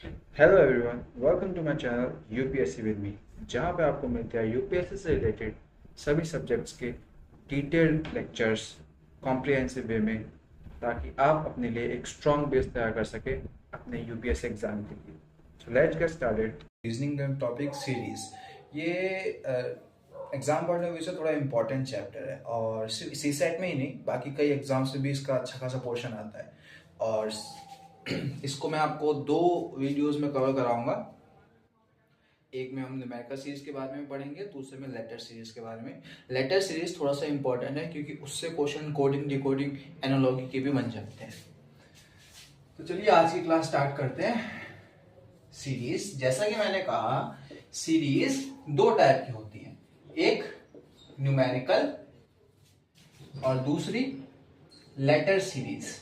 Hello everyone, welcome to my channel UPSC with me, जहां पे आपको मिलते हैं यूपीएससी से रिलेटेड सभी सब्जेक्ट्स के डिटेल्ड लेक्चर्स कॉम्प्रिहेंसिव वे में, ताकि आप अपने लिए एक स्ट्रॉन्ग बेस तैयार कर सके अपने यूपीएससी एग्जाम के लिए। So let's get started. Reasoning topic series, ये एग्जाम पॉइंट ऑफ व्यू से थोड़ा इंपॉर्टेंट चैप्टर है और सिर्फ सी सेट में ही नहीं, बाकी कई एग्जाम से भी इसका अच्छा खासा पोर्शन आता है। और इसको मैं आपको दो वीडियोस में कवर कराऊंगा। एक में हम न्यूमेरिकल सीरीज के बारे में पढ़ेंगे, दूसरे में लेटर सीरीज के बारे में। लेटर सीरीज थोड़ा सा इंपॉर्टेंट है क्योंकि उससे क्वेश्चन कोडिंग डिकोडिंग एनालॉगी के भी बन जाते हैं। तो चलिए आज की क्लास स्टार्ट करते हैं। सीरीज, जैसा कि मैंने कहा, सीरीज दो टाइप की होती है, एक न्यूमेरिकल और दूसरी लेटर सीरीज।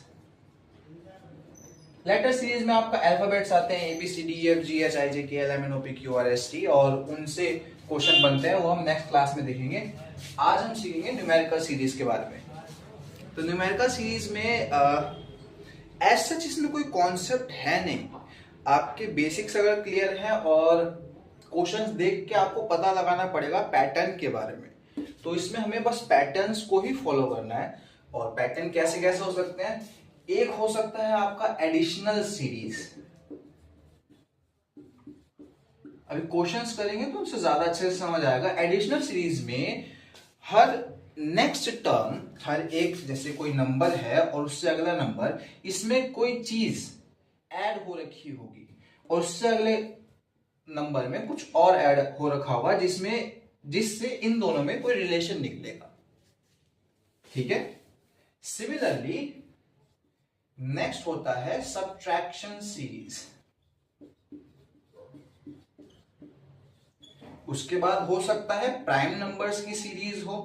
लेटर सीरीज में आपका अल्फाबेट्स आते हैं ABCDEFGHIJKLMNOP QRST और उनसे क्वेश्चन बनते हैं, वो हम नेक्स्ट क्लास में देखेंगे। आज हम सीखेंगे न्यूमेरिकल सीरीज के बारे में। तो न्यूमेरिकल सीरीज में एज सच इसमें कोई कॉन्सेप्ट है नहीं। आपके बेसिक्स अगर क्लियर हैं और क्वेश्चंस देख के आपको पता लगाना पड़ेगा पैटर्न के बारे में, तो इसमें हमें बस पैटर्न्स को ही फॉलो करना है। और पैटर्न कैसे कैसे हो सकते हैं, एक हो सकता है आपका एडिशनल सीरीज। अभी क्वेश्चंस करेंगे तो उससे ज्यादा अच्छे से समझ आएगा। एडिशनल सीरीज में हर नेक्स्ट टर्म, हर एक, जैसे कोई नंबर है और उससे अगला नंबर, इसमें कोई चीज ऐड हो रखी होगी और उससे अगले नंबर में कुछ और ऐड हो रखा होगा जिससे इन दोनों में कोई रिलेशन निकलेगा। ठीक है। सिमिलरली नेक्स्ट होता है सब्ट्रैक्शन सीरीज। उसके बाद हो सकता है प्राइम नंबर्स की सीरीज हो।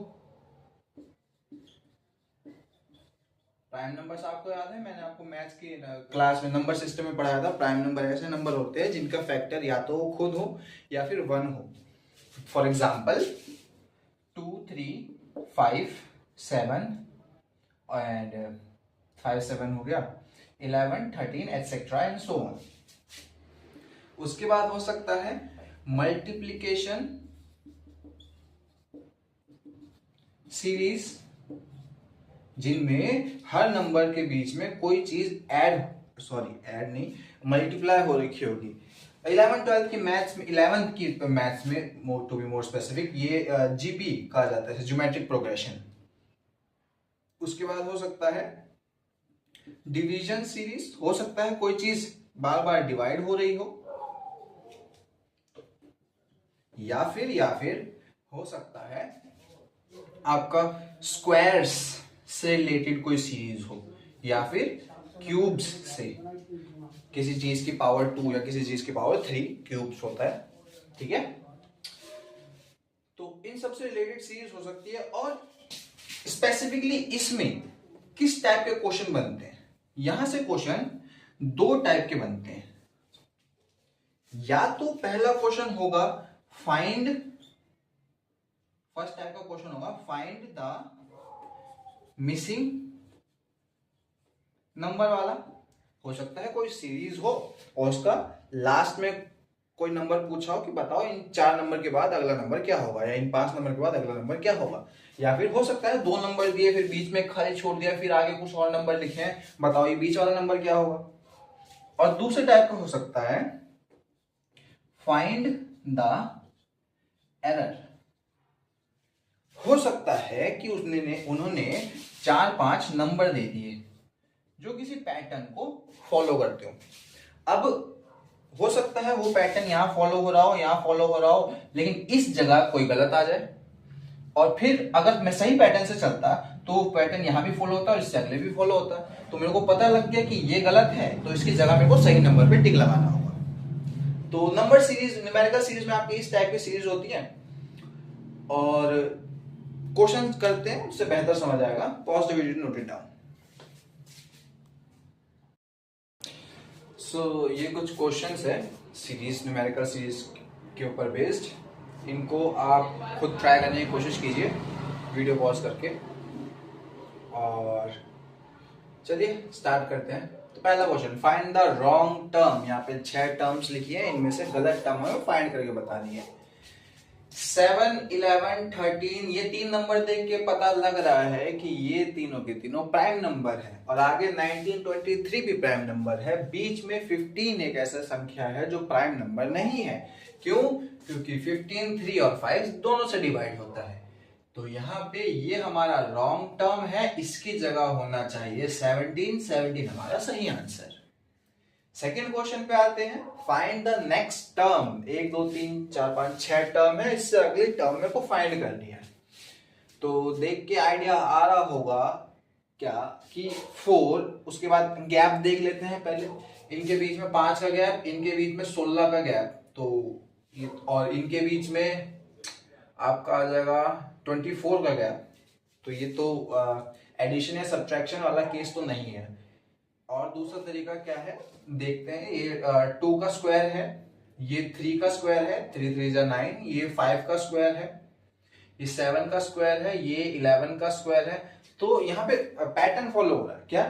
प्राइम नंबर्स आपको याद है, मैंने आपको मैथ्स की क्लास में नंबर सिस्टम में पढ़ाया था। प्राइम नंबर ऐसे नंबर होते हैं जिनका फैक्टर या तो वो खुद हो या फिर 1 हो। फॉर एग्जाम्पल 2, 3, 5, 7 एंड 5, 7 हो गया, 11, 13 एटसेट्रा एंड सो ऑन। उसके बाद हो सकता है मल्टीप्लिकेशन सीरीज, जिनमें हर नंबर के बीच में कोई चीज ऐड नहीं, मल्टीप्लाई हो रखी होगी। 11, 12 की मैथ्स में, 11th की मैथ्स में टू बी मोर स्पेसिफिक, ये जीपी कहा जाता है, ज्योमेट्रिक प्रोग्रेशन। उसके बाद हो सकता है डिवीजन सीरीज, हो सकता है कोई चीज बार बार डिवाइड हो रही हो, या फिर हो सकता है आपका स्क्वायर्स से रिलेटेड कोई सीरीज हो, या फिर क्यूब्स से, किसी चीज की पावर 2 या किसी चीज की पावर 3 क्यूब्स होता है। ठीक है। तो इन सबसे रिलेटेड सीरीज हो सकती है। और स्पेसिफिकली इसमें किस टाइप के क्वेश्चन बनते हैं, यहां से क्वेश्चन दो टाइप के बनते हैं। या तो पहला क्वेश्चन होगा फर्स्ट टाइप का क्वेश्चन होगा फाइंड द मिसिंग नंबर वाला। हो सकता है कोई सीरीज हो और उसका लास्ट में कोई नंबर पूछा हो कि बताओ इन 4 नंबर के बाद अगला नंबर क्या होगा, या इन 5 नंबर के बाद अगला नंबर क्या होगा। या फिर हो सकता है 2 नंबर दिए, फिर बीच में खाली छोड़ दिया, फिर आगे कुछ और नंबर लिखे हैं, बताओ ये बीच वाला नंबर क्या होगा। और दूसरे टाइप का हो सकता है फाइंड द एरर। हो सकता है कि उन्होंने 4-5 नंबर दे दिए जो किसी पैटर्न को फॉलो करते हो। अब हो सकता है वो पैटर्न यहां फॉलो हो रहा हो, यहां फॉलो हो रहा हो, लेकिन इस जगह कोई गलत आ जाए। और फिर अगर मैं सही पैटर्न से चलता तो पैटर्न यहां भी फॉलो होता और इससे अगले भी फॉलो होता। तो मेरे को पता लग गया कि ये गलत है, तो इसकी जगह मेरे को सही नंबर पे टिक लगाना होगा। तो नंबर सीरीज, न्यूमेरिकल सीरीज में आपकी इस टाइप की सीरीज होती है। और क्वेश्चन करते हैं, उससे बेहतर समझ आएगा। Pause the video, note it down. So ये कुछ क्वेश्चंस है सीरीज, न्यूमेरिकल सीरीज के ऊपर बेस्ड। इनको आप खुद ट्राई करने की कोशिश कीजिए वीडियो पॉज करके। और चलिए स्टार्ट करते हैं। तो पहला question, find the wrong term. यहाँ पे 6 टर्म्स लिखी है, इनमें से गलत टर्म हमें फाइंड करके बतानी है। 7, 11, 13 ये 3 नंबर देख के पता लग रहा है कि ये तीनों के तीनों प्राइम नंबर है, और आगे 19, 23 भी प्राइम नंबर है। बीच में 15 एक ऐसा संख्या है जो प्राइम नंबर नहीं है। क्यों? क्योंकि 15 3 और 5 दोनों से डिवाइड होता है। तो यहाँ पे ये हमारा रॉन्ग टर्म है, इसकी जगह होना चाहिए 17। 17 हमारा सही आंसर। सेकेंड क्वेश्चन पे आते हैं, find the next term. 1 2 3 4 5 6 term है, इससे अगली टर्म मेरे को फाइंड करनी है। तो देख के आइडिया आ रहा होगा क्या कि 4, उसके बाद गैप देख लेते हैं पहले। इनके बीच में 5 का गैप, इनके बीच में 16 का गैप, तो और इनके बीच में आपका आ जाएगा 24 का गैप। तो ये तो एडिशन या सब्ट्रैक्शन वाला केस तो नहीं है। और दूसरा तरीका क्या है देखते हैं। ये 2 का स्क्वायर है, ये 3 का स्क्वायर है, 3 3 जा 9, ये 5 का स्क्वायर है, ये 7 का स्क्वायर है, ये 11 का स्क्वायर है। तो यहाँ पे पैटर्न फॉलो हो रहा है क्या,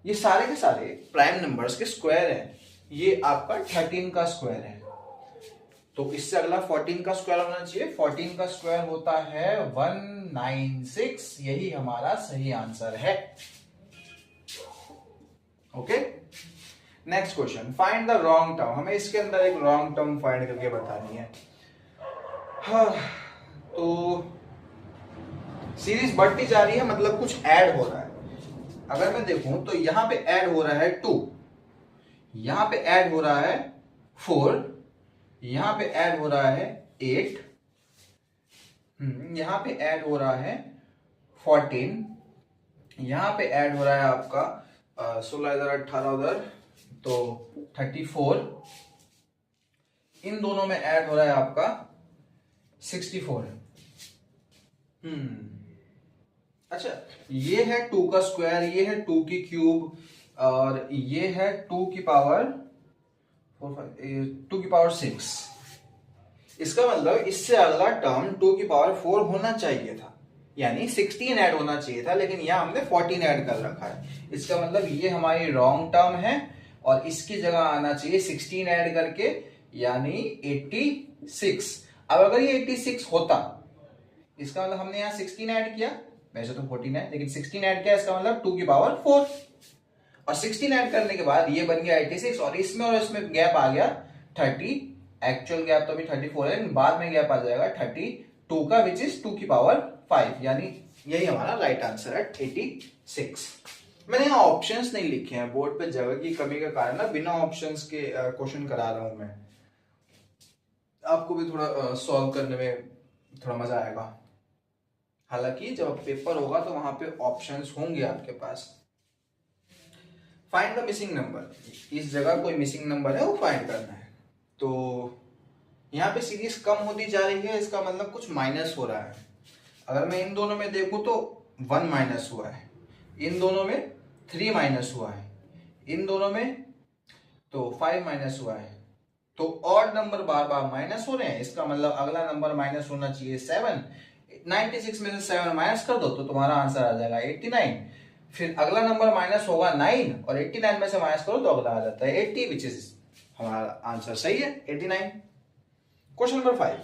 ये सारे के सारे प्राइम नंबर्स के स्क्वायर हैं। ये आपका 13 का स्क्वायर है, तो इससे अगला 14 का स्क्वायर होना चाहिए। 14 का स्क्वायर होता है 196, यही हमारा सही आंसर है। Okay, next question, find the wrong term. हमें इसके अंदर एक रॉन्ग टर्म फाइंड करके बतानी है। हाँ, तो सीरीज बढ़ती जा रही है, मतलब कुछ ऐड हो रहा है। अगर मैं देखूं तो यहां पे ऐड हो रहा है 2, यहां पे ऐड हो रहा है 4, यहां पे ऐड हो रहा है 8, यहां पे ऐड हो रहा है 14, यहां पे ऐड हो रहा है आपका 16 इधर, 18 उधर, तो 34। इन दोनों में ऐड हो रहा है आपका 64। अच्छा, ये है 2 का स्क्वायर, ये है 2 की क्यूब, और ये है 2 की पावर 6। इसका मतलब इससे अगला टर्म 2 की पावर 4 होना चाहिए था, यानी 16 ऐड होना चाहिए था, लेकिन यहां हमने 14 ऐड कर रखा है। इसका मतलब ये हमारी रॉन्ग टर्म है, और इसकी जगह आना चाहिए 16 ऐड करके, यानी 86। अब अगर ये 86 होता, इसका मतलब हमने यहाँ 16 ऐड किया, वैसे तो 14 है लेकिन 16 ऐड किया, इसका मतलब 2 की पावर 4, और 16 ऐड करने के बाद ये बन गया 86, और इसमें गैप आ गया 30। एक्चुअल गैप तो अभी 34 है, लेकिन बाद में गैप आ जाएगा 32 का, विच इज 2 की पावर 5, यानी यही हमारा राइट आंसर है 86। मैंने यहाँ ऑप्शंस नहीं लिखे हैं, बोर्ड पे जगह की कमी के कारण ना बिना ऑप्शंस के क्वेश्चन करा रहा हूं मैं, आपको भी थोड़ा सॉल्व करने में थोड़ा मजा आएगा। हालांकि जब पेपर होगा तो वहां पे ऑप्शंस होंगे आपके पास। फाइंड द मिसिंग नंबर, इस जगह कोई मिसिंग नंबर है वो फाइंड करना है। तो यहाँ पे सीरीज कम होती जा रही है, इसका मतलब कुछ माइनस हो रहा है। अगर मैं इन दोनों में देखूं तो 1 माइनस हुआ है, इन दोनों में 3 माइनस हुआ है, इन दोनों में तो 5 माइनस हुआ है। तो ऑड नंबर बार बार माइनस हो रहे हैं, इसका मतलब अगला नंबर माइनस होना चाहिए 7। 96 में से 7 माइनस कर दो तो तुम्हारा आंसर आ जाएगा 89। फिर अगला नंबर माइनस होगा 9, और 89 में से माइनस करो तो अगला आ जाता है 80, विच इज हमारा आंसर सही है 89। Question number 5,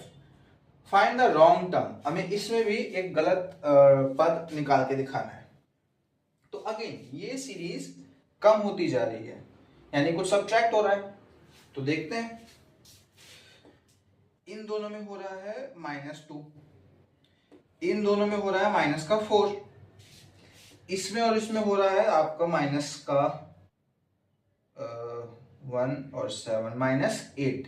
find the wrong term. हमें इसमें भी एक गलत पद निकाल के दिखाना है। तो अगेन ये सीरीज कम होती जा रही है, यानी कुछ सब्ट्रैक्ट हो रहा है। तो देखते हैं, इन दोनों में हो रहा है -2, इन दोनों में हो रहा है माइनस का 4, इसमें और इसमें हो रहा है आपका माइनस का 1 और 7, -8।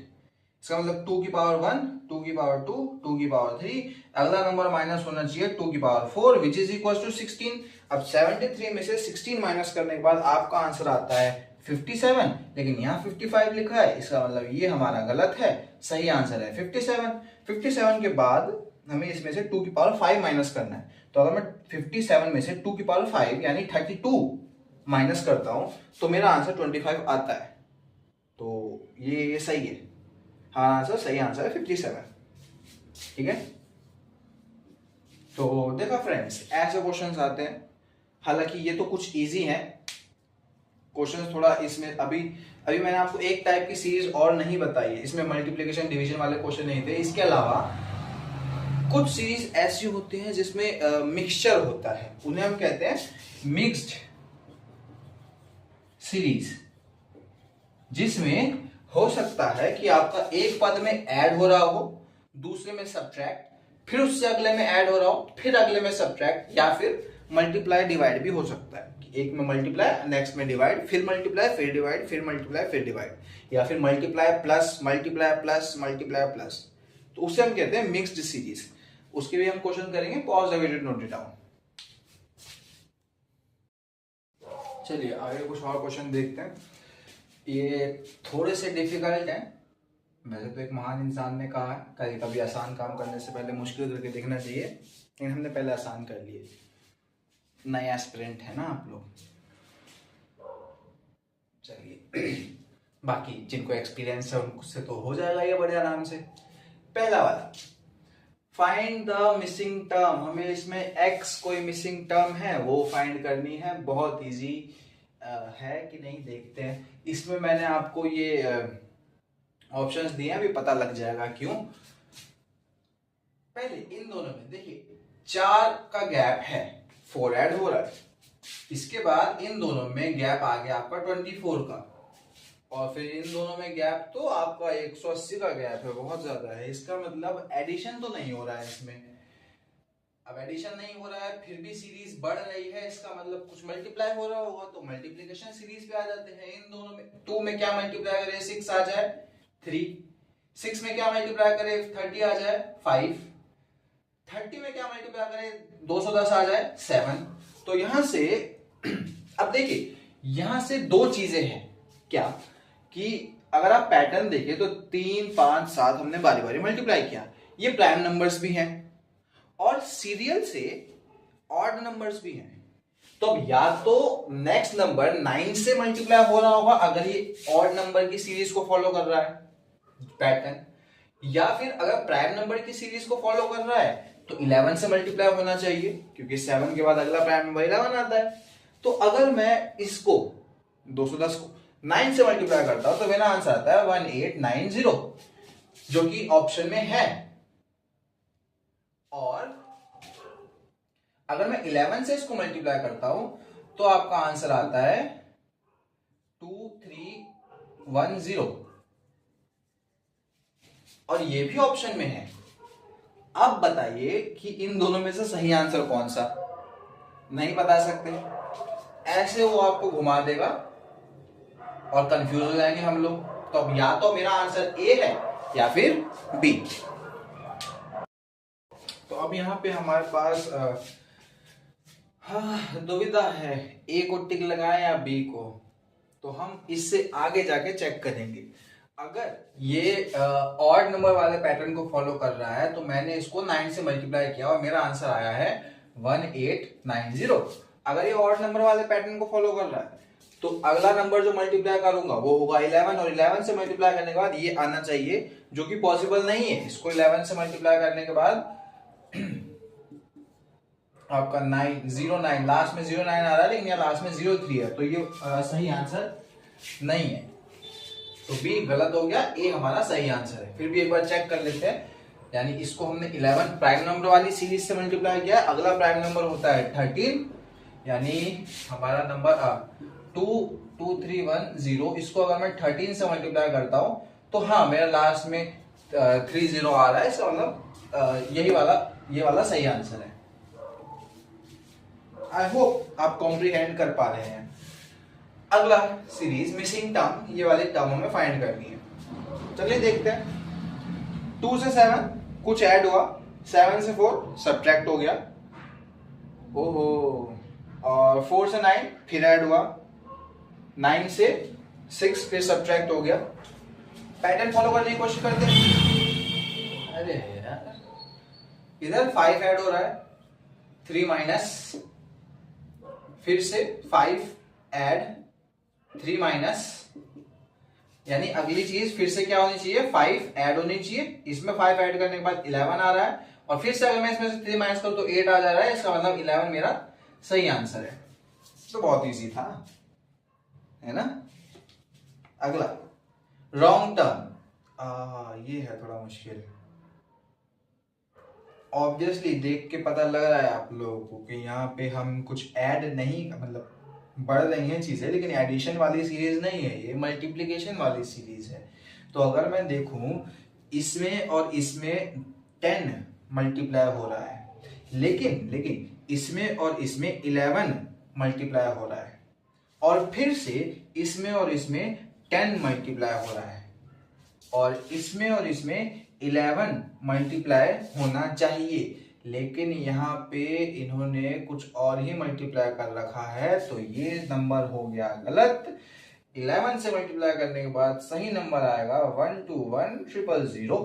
इसका मतलब 2 की पावर 1, 2 की पावर 2, 2 की पावर 3, अगला नंबर माइनस होना चाहिए 2 की power 4, which is equal to 16। अब 73 में से 16 माइनस करने के बाद आपका आंसर आता है 57, लेकिन यहाँ 55 लिखा है, इसका मतलब ये हमारा गलत है, सही आंसर है 57। 57 के बाद हमें इसमें से 2 की पावर 5 माइनस करना है। तो अगर मैं 57 में से 2 की पावर 5 यानी 32 माइनस करता हूं तो मेरा आंसर 25 आता है। तो ये सही है, हाँ आंसर सही आंसर है 57। ठीक है, तो देखा फ्रेंड्स, ऐसे क्वेश्चंस आते हैं। हालांकि ये तो कुछ इजी हैं, क्वेश्चन थोड़ा इसमें अभी अभी मैंने आपको एक टाइप की सीरीज और नहीं बताई है, इसमें मल्टीप्लिकेशन डिवीजन वाले क्वेश्चन नहीं थे। इसके अलावा कुछ सीरीज ऐसी होती हैं जिसमें मिक्सचर होता है, उन्हें हम कहते हैं मिक्स्ड सीरीज, जिसमें हो सकता है कि आपका एक पद में ऐड हो रहा हो, दूसरे में सब्ट्रैक्ट, फिर उससे अगले में ऐड हो रहा हो, फिर अगले में सब्ट्रैक्ट, या फिर मल्टीप्लाई डिवाइड भी हो सकता है। एक में मल्टीप्लाई, नेक्स्ट में डिवाइड, फिर मल्टीप्लाई, फिर डिवाइड, फिर मल्टीप्लाई, फिर डिवाइड, या फिर multiply plus multiply plus multiply plus, तो उसे हम कहते हैं मिक्स्ड सीरीज। उसके भी हम क्वेश्चन करेंगे, pause the video, note it down. चलिए आगे कुछ और क्वेश्चन देखते हैं। ये थोड़े से डिफिकल्ट हैं, वैसे तो एक महान इंसान ने कहा है कभी कभी आसान काम करने से पहले मुश्किल करके देखना चाहिए, लेकिन हमने पहले आसान कर लिए। नए एस्पिरेंट है ना आप लोग, चलिए बाकी जिनको एक्सपीरियंस है उनसे तो हो जाएगा ये बड़े आराम से। पहला वाला, फाइंड द मिसिंग टर्म। हमें इसमें x कोई मिसिंग टर्म है वो फाइंड करनी है, बहुत इजी है कि नहीं देखते हैं। इसमें मैंने आपको ये ऑप्शंस दिए हैं, अभी पता लग जाएगा क्यों। पहले इन दोनों में देखिए 4 का गैप है, 4 ऐड हो रहा है, इसके बाद इन दोनों में गैप आ गया आपका 24 का, और फिर इन दोनों में गैप तो आपका 180 का गैप है, बहुत ज्यादा है। इसका मतलब एडिशन तो नहीं हो रहा है इसमें। अब एडिशन नहीं हो रहा है फिर भी सीरीज बढ़ रही है, इसका मतलब कुछ मल्टीप्लाई हो रहा होगा, तो मल्टीप्लिकेशन सीरीज पे आ जाते हैं। इन दोनों में 2 में क्या मल्टीप्लाई करें 6 आ जाए 3, 6 में क्या मल्टीप्लाई करें 30 आ जाए 5, 30 में क्या मल्टीप्लाई करें 210 आ जाए 7। तो यहां से अब देखिए यहां से 2 चीजें हैं क्या, कि अगर आप पैटर्न देखें तो 3 5 7 हमने बारी बारी मल्टीप्लाई किया, ये प्राइम नंबर्स भी हैं और सीरियल से ऑड नंबर्स भी हैं। तो अब या तो नेक्स्ट नंबर 9 से मल्टीप्लाई हो रहा होगा अगर ये ऑड नंबर की सीरीज को फॉलो कर रहा है पैटर्न, या फिर अगर प्राइम नंबर की सीरीज को फॉलो कर रहा है तो 11 से मल्टीप्लाई होना चाहिए, क्योंकि 7 के बाद अगला प्राइम नंबर 11 आता है। तो अगर मैं इसको 210 को 9 से मल्टीप्लाई करता हूं तो मेरा आंसर आता है 1890, जो कि ऑप्शन में है। और अगर मैं 11 से इसको मल्टीप्लाई करता हूं तो आपका आंसर आता है 2310, और ये भी ऑप्शन में है। अब बताइए कि इन दोनों में से सही आंसर कौन सा, नहीं बता सकते, ऐसे वो आपको घुमा देगा और कंफ्यूज हो जाएंगे हम लोग। तो अब या तो मेरा आंसर ए है या फिर बी। तो अब यहां पे हमारे पास दुविधा है, ए को टिक लगाएं या बी को, तो हम इससे आगे जाके चेक करेंगे। अगर ये ऑड नंबर वाले पैटर्न को फॉलो कर रहा है तो मैंने इसको 9 से मल्टीप्लाई किया और मेरा आंसर आया है 1890। अगर ये ऑड नंबर वाले पैटर्न को फॉलो कर रहा है तो अगला नंबर जो मल्टीप्लाई करूंगा वो होगा 11, और 11 से मल्टीप्लाई करने के बाद ये आना चाहिए, जो कि पॉसिबल नहीं है। इसको 11 से मल्टीप्लाई करने के बाद आपका 909, लास्ट में 09 आ रहा है लेकिन यहाँ लास्ट में 03 है, तो ये सही आंसर नहीं है। तो बी गलत हो गया, ए हमारा सही आंसर है। फिर भी एक बार चेक कर लेते हैं, यानी इसको हमने 11 प्राइम नंबर वाली सीरीज से मल्टीप्लाई किया, अगला प्राइम नंबर होता है 13, यानी हमारा नंबर 2310। इसको अगर मैं 13 से मल्टीप्लाई करता हूं तो हाँ मेरा लास्ट में 30 आ रहा है, इसका मतलब ये वाला सही आंसर है। आई होप आप कॉम्प्रिहेंड कर पा रहे हैं। अगला सीरीज मिसिंग टर्म, ये वाली टर्म हमें फाइंड करनी है। चलिए देखते हैं। 2 से 7 कुछ ऐड हुआ, 7 से 4 सब्ट्रैक्ट हो गया, ओहो, और 4 से 9 फिर ऐड हुआ, 9 से 6 फिर सब्ट्रैक्ट हो गया। पैटर्न फॉलो करने की कोशिश करते हैं। अरे यार, इधर 5 ऐड हो रहा है, 3 माइनस, फिर से 5 ऐड, 3 माइनस, यानी अगली चीज फिर से क्या होनी चाहिए 5 ऐड होनी चाहिए। इसमें 5 ऐड करने के बाद 11 आ रहा है, और फिर से अगर मैं इसमें से 3 माइनस करूं तो 8 आ जा रहा है, इसका मतलब 11 मेरा सही आंसर है। तो बहुत इजी था। है ना। अगला रॉन्ग टर्म, ये है थोड़ा मुश्किल। ऑब्वियसली देख के पता लग रहा है आप लोगों को कि यहाँ पे हम कुछ ऐड नहीं, मतलब बढ़ रही हैं चीजें, लेकिन एडिशन वाली सीरीज नहीं है, ये मल्टीप्लिकेशन वाली सीरीज है। तो अगर मैं देखूं इसमें और इसमें 10 मल्टीप्लाई हो रहा है, लेकिन इसमें और इसमें 11 मल्टीप्लाई हो रहा है, और फिर से इसमें और इसमें 10 मल्टीप्लाई हो रहा है, और इसमें 11 मल्टीप्लाई होना चाहिए, लेकिन यहाँ पे इन्होंने कुछ और ही मल्टीप्लाई कर रखा है, तो ये नंबर हो गया गलत। 11 से मल्टीप्लाई करने के बाद सही नंबर आएगा 12100।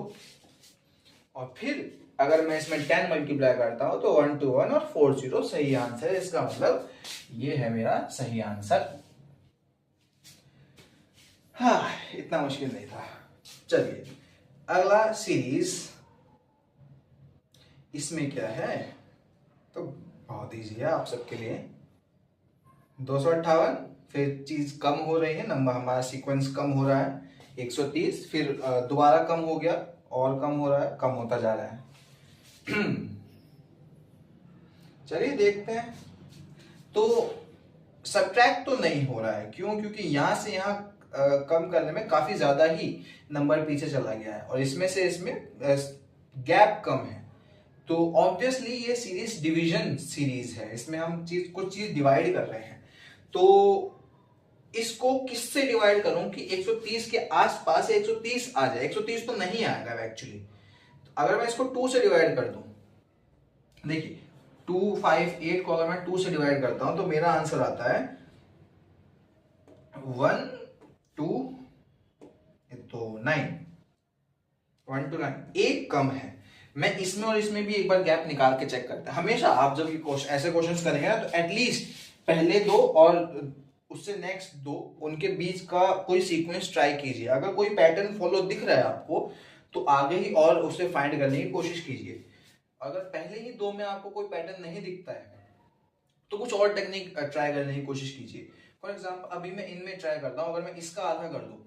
और फिर अगर मैं इसमें 10 मल्टीप्लाई करता हूं तो 121 और 40 सही आंसर है। इसका मतलब ये है मेरा सही आंसर। हाँ, इतना मुश्किल नहीं था। चलिए अगला सीरीज, इसमें क्या है, तो बहुत इजी है आप सबके लिए। 258, फिर चीज कम हो रही है, नंबर हमारा सीक्वेंस कम हो रहा है। 130, फिर दोबारा कम हो गया, और कम हो रहा है, कम होता जा रहा है। चलिए देखते हैं। तो सब्ट्रैक्ट तो नहीं हो रहा है, क्यों? क्योंकि यहां से यहां कम करने में काफी ज्यादा ही नंबर पीछे चला गया है, और इसमें से इसमें गैप कम है। तो ऑब्वियसली ये सीरीज डिवीजन सीरीज है, इसमें हम कुछ चीज डिवाइड कर रहे हैं। तो इसको किससे डिवाइड करूं कि 130 के आसपास 130 आ जाए। 130 तो नहीं आएगा एक्चुअली। अगर मैं इसको 2 से डिवाइड कर दूं, देखिए 258 को अगर मैं 2 से डिवाइड करता हूं तो मेरा आंसर आता है 1 2 तो 9, 1 to 9, एक कम है। मैं इसमें और इसमें भी एक बार गैप निकाल के चेक करता है। हमेशा आप जब ये ऐसे क्वेश्चंस करेंगे ना, तो एटलीस्ट पहले दो और उससे नेक्स्ट दो, उनके बीच का कोई सीक्वेंस ट्राई कीजिए। अगर कोई पैटर्न फॉलो दिख रहा है आपको, तो आगे ही और उसे फाइंड करने की कोशिश कीजिए। अगर पहले ही दो में आपको कोई पैटर्न नहीं दिखता है, तो कुछ और टेक्निक ट्राई करने की कोशिश कीजिए। फॉर एग्जाम्पल अभी मैं इनमें ट्राई करता हूं, अगर मैं इसका आधा कर दूं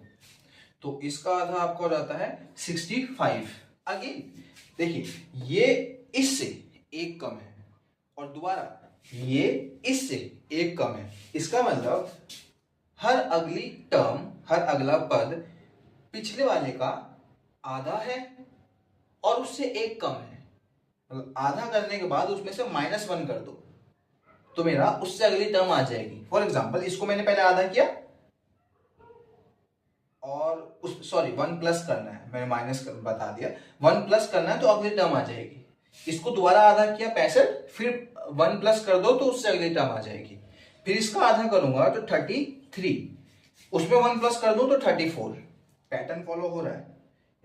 तो इसका आधा आपको हो जाता है 65। अगेन देखिए, ये इससे एक कम है, और दोबारा ये इससे एक कम है। इसका मतलब हर अगली टर्म, हर अगला पद पिछले वाले का आधा है और उससे एक कम है। मतलब आधा करने के बाद उसमें से -1 कर दो तो मेरा उससे अगली टर्म आ जाएगी। फॉर एग्जाम्पल इसको मैंने पहले आधा किया, और उस 1 प्लस करना है, मैंने माइनस बता दिया, 1 प्लस करना है तो अगली टर्म आ जाएगी। इसको दोबारा आधा किया 65, फिर 1 प्लस कर दो तो उससे अगली टर्म आ जाएगी। फिर इसका आधा करूंगा तो 33, उसमें 1 प्लस कर दो तो 34। पैटर्न फॉलो हो रहा है,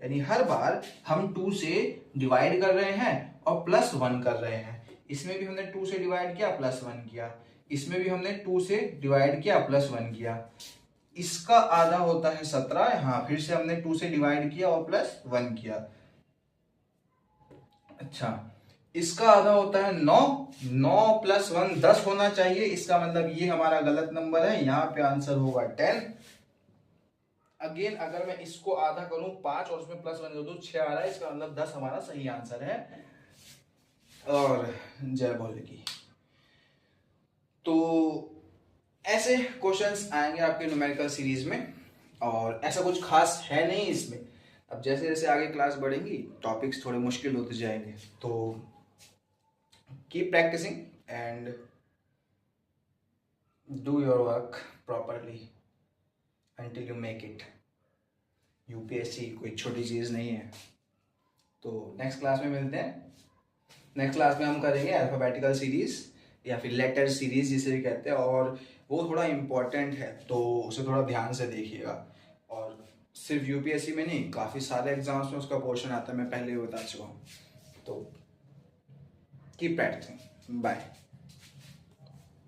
यानी हर बार हम 2 से डिवाइड कर रहे हैं और +1 कर रहे हैं। इसमें भी हमने 2 से डिवाइड किया, +1 किया। इसमें भी हमने 2 से डिवाइड किया, +1 किया। इसका आधा होता है 17, हाँ, फिर से हमने 2 से डिवाइड किया और +1 किया। अच्छा, इसका आधा होता है 9, 9 + 1 10 होना चाहिए। इसका मतलब ये हमारा गलत नंबर है, यहाँ पे आंसर होगा 10। अगेन अगर मैं इसको आधा करूं 5 और उसमें +1 कर दूं 6 आ रहा है, इसका मतलब 10 हमारा सही आंसर है। और जय भोले की। तो ऐसे क्वेश्चंस आएंगे आपके न्यूमेरिकल सीरीज में, और ऐसा कुछ खास है नहीं इसमें। अब जैसे जैसे आगे क्लास बढ़ेंगी टॉपिक्स थोड़े मुश्किल होते जाएंगे, तो keep practicing and do your work properly until you make it। UPSC कोई छोटी चीज़ नहीं है। तो नेक्स्ट क्लास में मिलते हैं। नेक्स्ट क्लास में हम करेंगे अल्फाबेटिकल सीरीज या फिर लेटर सीरीज जिसे भी कहते हैं, और वो थोड़ा इम्पोर्टेंट है, तो उसे थोड़ा ध्यान से देखिएगा। और सिर्फ यूपीएससी में नहीं, काफ़ी सारे एग्जाम्स में उसका पोर्शन आता है, मैं पहले ही बता चुका हूँ। तो कीप प्रैक्टिसिंग। बाय।